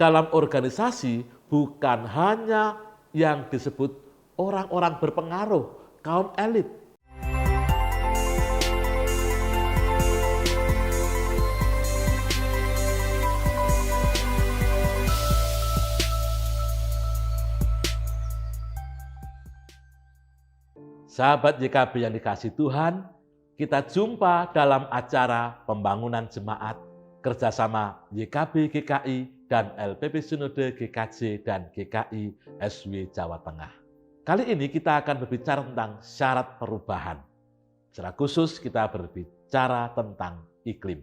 dalam organisasi bukan hanya yang disebut orang-orang berpengaruh, kaum elit. Sahabat YKB yang dikasihi Tuhan, kita jumpa dalam acara pembangunan jemaat kerjasama YKB GKI dan LPP Sinode GKJ dan GKI SW Jawa Tengah. Kali ini kita akan berbicara tentang syarat perubahan. Secara khusus kita berbicara tentang iklim.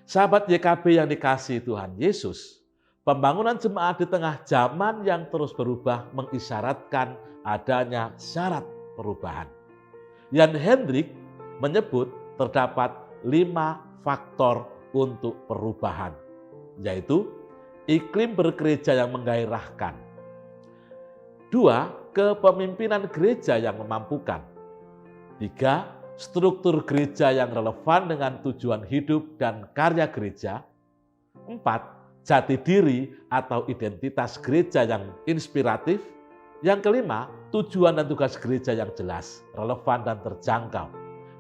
Sahabat YKB yang dikasihi Tuhan Yesus, pembangunan jemaat di tengah zaman yang terus berubah mengisyaratkan adanya syarat perubahan. Jan Hendrik menyebut terdapat 5 faktor untuk perubahan, yaitu iklim bergereja yang menggairahkan, 2. Kepemimpinan gereja yang memampukan, 3. Struktur gereja yang relevan dengan tujuan hidup dan karya gereja, 4. Jati diri atau identitas gereja yang inspiratif, yang kelima, tujuan dan tugas gereja yang jelas, relevan dan terjangkau.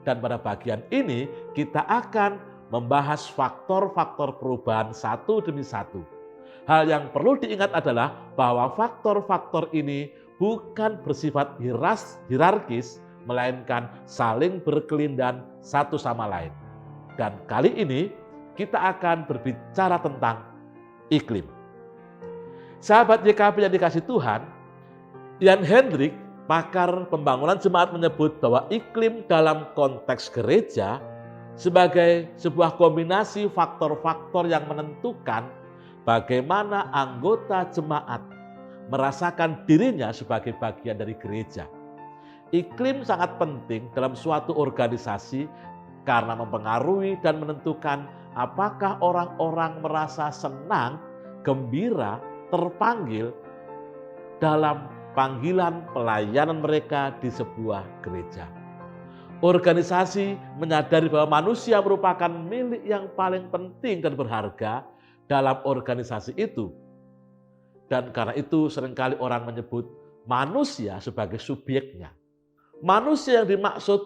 Dan pada bagian ini kita akan membahas faktor-faktor perubahan satu demi satu. Hal yang perlu diingat adalah bahwa faktor-faktor ini bukan bersifat hierarkis, melainkan saling berkelindahan satu sama lain. Dan kali ini kita akan berbicara tentang iklim. Sahabat YKB yang dikasihi Tuhan, Jan Hendrik, pakar pembangunan jemaat, menyebut bahwa iklim dalam konteks gereja sebagai sebuah kombinasi faktor-faktor yang menentukan bagaimana anggota jemaat merasakan dirinya sebagai bagian dari gereja. Iklim sangat penting dalam suatu organisasi karena mempengaruhi dan menentukan apakah orang-orang merasa senang, gembira, terpanggil dalam panggilan pelayanan mereka di sebuah gereja. Organisasi menyadari bahwa manusia merupakan milik yang paling penting dan berharga dalam organisasi itu. Dan karena itu seringkali orang menyebut manusia sebagai subjeknya. Manusia yang dimaksud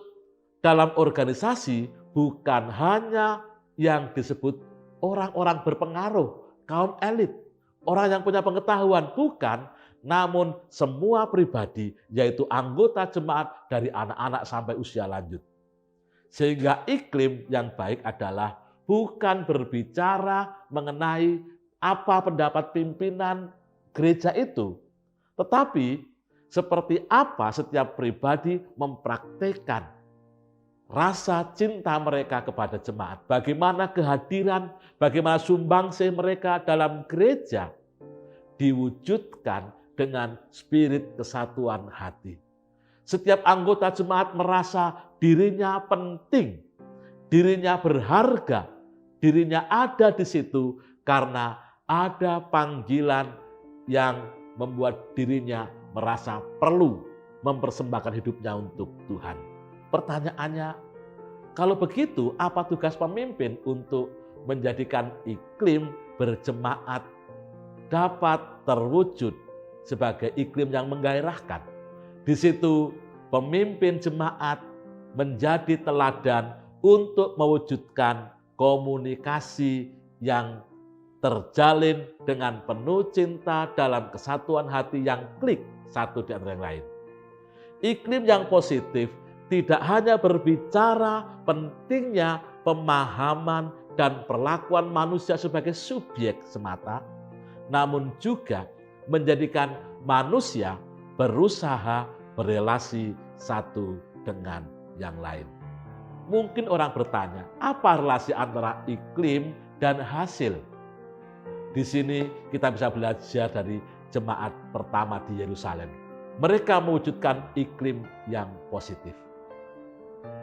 dalam organisasi bukan hanya yang disebut orang-orang berpengaruh, kaum elit, orang yang punya pengetahuan, bukan, namun semua pribadi, yaitu anggota jemaat dari anak-anak sampai usia lanjut. Sehingga iklim yang baik adalah bukan berbicara mengenai apa pendapat pimpinan gereja itu, tetapi seperti apa setiap pribadi mempraktikkan rasa cinta mereka kepada jemaat, bagaimana kehadiran, bagaimana sumbangsih mereka dalam gereja diwujudkan dengan spirit kesatuan hati. Setiap anggota jemaat merasa dirinya penting, dirinya berharga, dirinya ada di situ karena ada panggilan yang membuat dirinya merasa perlu mempersembahkan hidupnya untuk Tuhan. Pertanyaannya, kalau begitu apa tugas pemimpin untuk menjadikan iklim berjemaat dapat terwujud sebagai iklim yang menggairahkan? Di situ pemimpin jemaat menjadi teladan untuk mewujudkan komunikasi yang terjalin dengan penuh cinta dalam kesatuan hati yang klik satu di antara yang lain. Iklim yang positif tidak hanya berbicara pentingnya pemahaman dan perlakuan manusia sebagai subjek semata, namun juga menjadikan manusia berusaha berelasi satu dengan yang lain. Mungkin orang bertanya, apa relasi antara iklim dan hasil? Di sini kita bisa belajar dari jemaat pertama di Yerusalem. Mereka mewujudkan iklim yang positif.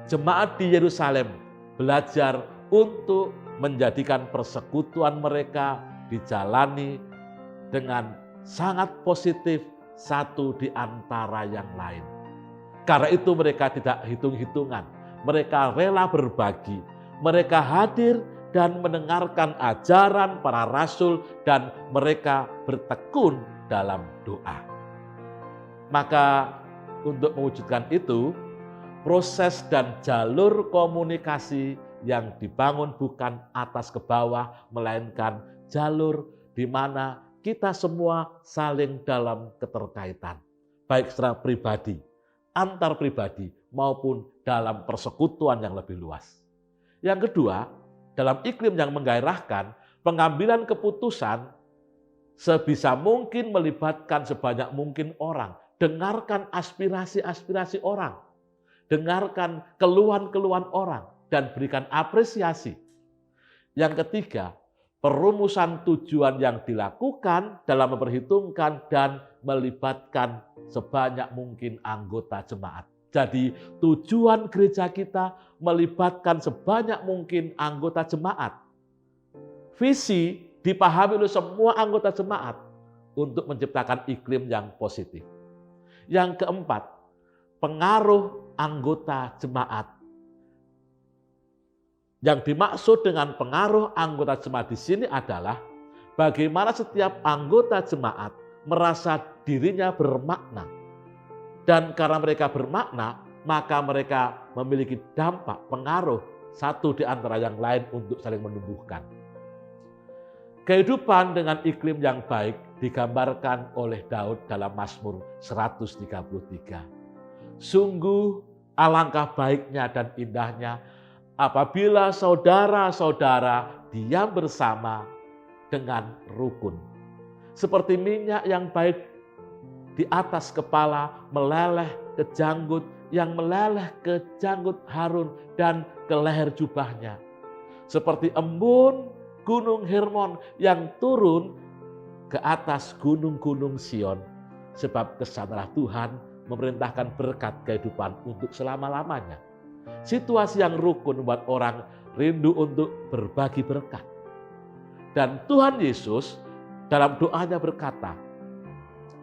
Jemaat di Yerusalem belajar untuk menjadikan persekutuan mereka dijalani dengan sangat positif satu di antara yang lain. Karena itu mereka tidak hitung-hitungan, mereka rela berbagi, mereka hadir dan mendengarkan ajaran para rasul dan mereka bertekun dalam doa. Maka untuk mewujudkan itu, proses dan jalur komunikasi yang dibangun bukan atas ke bawah, melainkan jalur di mana kita semua saling dalam keterkaitan, baik secara pribadi, antar pribadi, maupun dalam persekutuan yang lebih luas. Yang kedua, dalam iklim yang menggairahkan, pengambilan keputusan sebisa mungkin melibatkan sebanyak mungkin orang. Dengarkan aspirasi-aspirasi orang, dengarkan keluhan-keluhan orang, dan berikan apresiasi. Yang ketiga, perumusan tujuan yang dilakukan dalam memperhitungkan dan melibatkan sebanyak mungkin anggota jemaat. Jadi tujuan gereja kita melibatkan sebanyak mungkin anggota jemaat. Visi dipahami oleh semua anggota jemaat untuk menciptakan iklim yang positif. Yang keempat, pengaruh anggota jemaat. Yang dimaksud dengan pengaruh anggota jemaat di sini adalah bagaimana setiap anggota jemaat merasa dirinya bermakna. Dan karena mereka bermakna, maka mereka memiliki dampak, pengaruh satu di antara yang lain untuk saling menumbuhkan. Kehidupan dengan iklim yang baik digambarkan oleh Daud dalam Mazmur 133. Sungguh alangkah baiknya dan indahnya apabila saudara-saudara diam bersama dengan rukun. Seperti minyak yang baik di atas kepala meleleh ke janggut, yang meleleh ke janggut Harun dan ke leher jubahnya. Seperti embun Gunung Hermon yang turun ke atas gunung-gunung Sion. Sebab kesanalah Tuhan memerintahkan berkat kehidupan untuk selama-lamanya. Situasi yang rukun membuat orang rindu untuk berbagi berkat. Dan Tuhan Yesus dalam doanya berkata,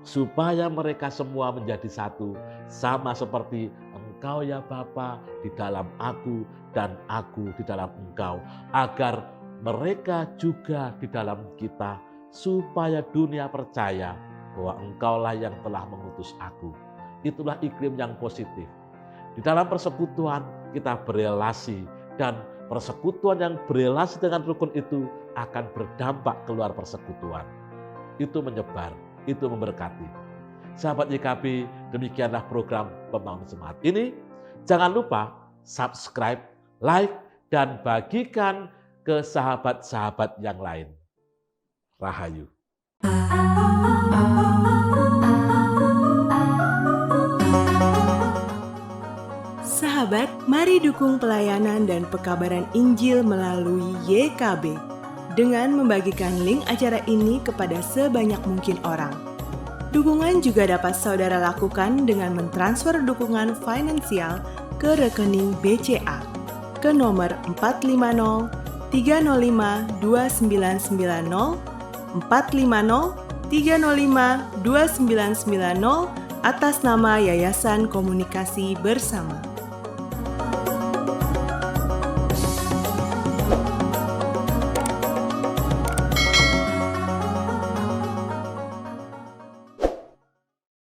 supaya mereka semua menjadi satu, sama seperti Engkau ya Bapa di dalam aku dan aku di dalam Engkau, agar mereka juga di dalam kita, supaya dunia percaya bahwa Engkaulah yang telah mengutus aku. Itulah iklim yang positif. Di dalam persekutuan kita berelasi, dan persekutuan yang berelasi dengan rukun itu akan berdampak keluar persekutuan. Itu menyebar, itu memberkati. Sahabat YKB, demikianlah program Pembangunan Jemaat ini. Jangan lupa subscribe, like, dan bagikan ke sahabat-sahabat yang lain. Rahayu. Sahabat, mari dukung pelayanan dan pekabaran Injil melalui YKB dengan membagikan link acara ini kepada sebanyak mungkin orang. Dukungan juga dapat saudara lakukan dengan mentransfer dukungan finansial ke rekening BCA ke nomor 450 305 2990 450 305 2990 atas nama Yayasan Komunikasi Bersama.